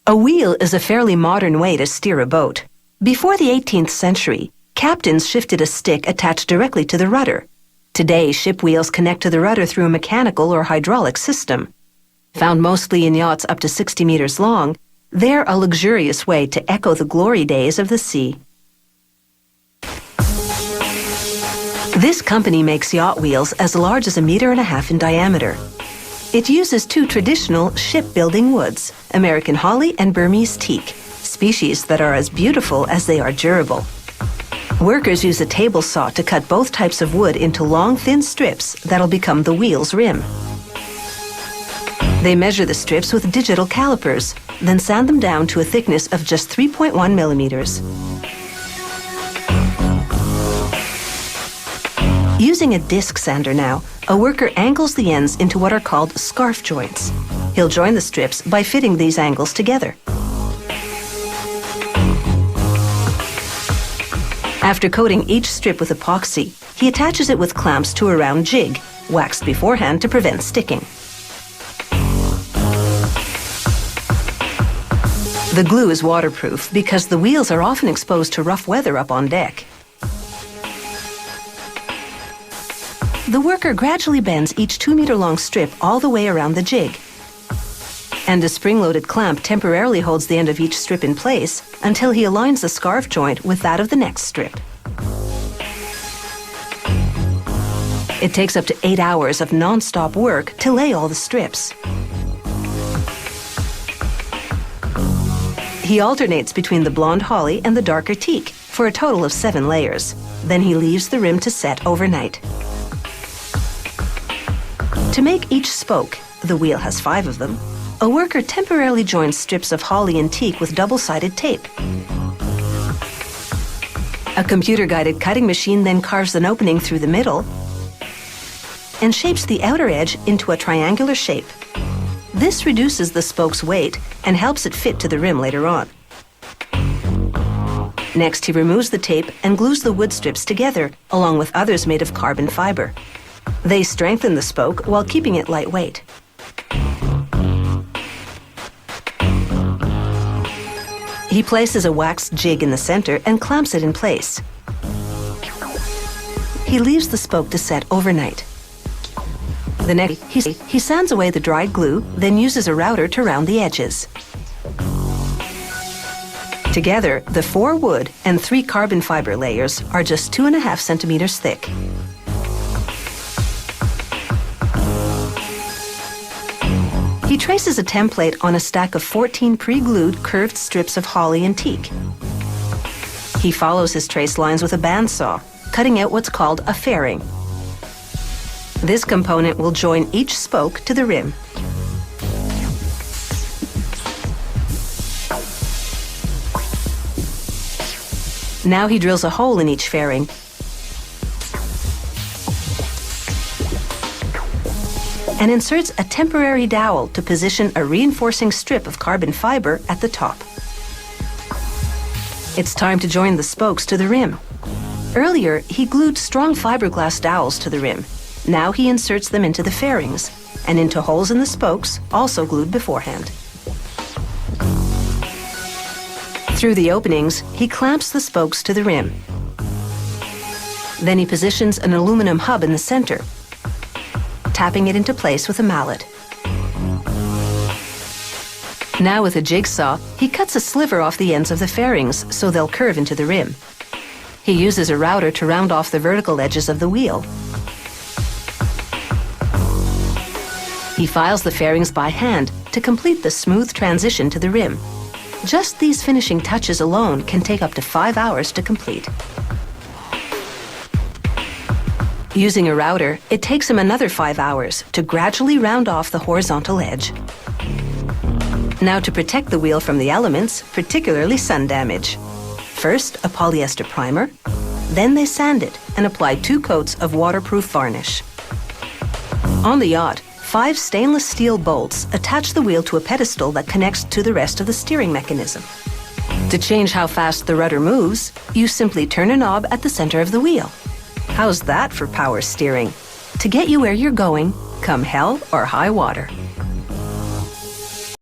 A wheel is a fairly modern way to steer a boat. Before the 18th century, captains shifted a stick attached directly to the rudder. Today, ship wheels connect to the rudder through a mechanical or hydraulic system. Found mostly in yachts up to 60 meters long, they're a luxurious way to echo the glory days of the sea. This company makes yacht wheels as large as 1.5 meters in diameter. It uses two traditional shipbuilding woods, American holly and Burmese teak, species that are as beautiful as they are durable. Workers use a table saw to cut both types of wood into long, thin strips that'll become the wheel's rim. They measure the strips with digital calipers, then sand them down to a thickness of just 3.1 millimeters. Using a disc sander now, a worker angles the ends into what are called scarf joints. He'll join the strips by fitting these angles together. After coating each strip with epoxy, he attaches it with clamps to a round jig, waxed beforehand to prevent sticking. The glue is waterproof because the wheels are often exposed to rough weather up on deck. The worker gradually bends each 2-meter-long strip all the way around the jig. And a spring-loaded clamp temporarily holds the end of each strip in place until he aligns the scarf joint with that of the next strip. It takes up to 8 hours of non-stop work to lay all the strips. He alternates between the blonde holly and the darker teak for a total of 7 layers. Then he leaves the rim to set overnight. To make each spoke, the wheel has 5 of them, a worker temporarily joins strips of holly and teak with double-sided tape. A computer-guided cutting machine then carves an opening through the middle and shapes the outer edge into a triangular shape. This reduces the spoke's weight and helps it fit to the rim later on. Next, he removes the tape and glues the wood strips together, along with others made of carbon fiber. They strengthen the spoke while keeping it lightweight. He places a waxed jig in the center and clamps it in place. He leaves the spoke to set overnight. The next, he sands away the dried glue, then uses a router to round the edges. Together, the 4 wood and 3 carbon fiber layers are just 2.5 centimeters thick. He traces a template on a stack of 14 pre-glued curved strips of holly and teak. He follows his trace lines with a bandsaw, cutting out what's called a fairing. This component will join each spoke to the rim. Now he drills a hole in each fairing and inserts a temporary dowel to position a reinforcing strip of carbon fiber at the top. It's time to join the spokes to the rim. Earlier, he glued strong fiberglass dowels to the rim. Now he inserts them into the fairings and into holes in the spokes, also glued beforehand. Through the openings, he clamps the spokes to the rim. Then he positions an aluminum hub in the center, tapping it into place with a mallet. Now with a jigsaw, he cuts a sliver off the ends of the fairings so they'll curve into the rim. He uses a router to round off the vertical edges of the wheel. He files the fairings by hand to complete the smooth transition to the rim. Just these finishing touches alone can take up to 5 hours to complete. Using a router, it takes him another 5 hours to gradually round off the horizontal edge. Now to protect the wheel from the elements, particularly sun damage. First, a polyester primer. Then they sand it and apply 2 coats of waterproof varnish. On the yacht, 5 stainless steel bolts attach the wheel to a pedestal that connects to the rest of the steering mechanism. To change how fast the rudder moves, you simply turn a knob at the center of the wheel. How's that for power steering? To get you where you're going, come hell or high water.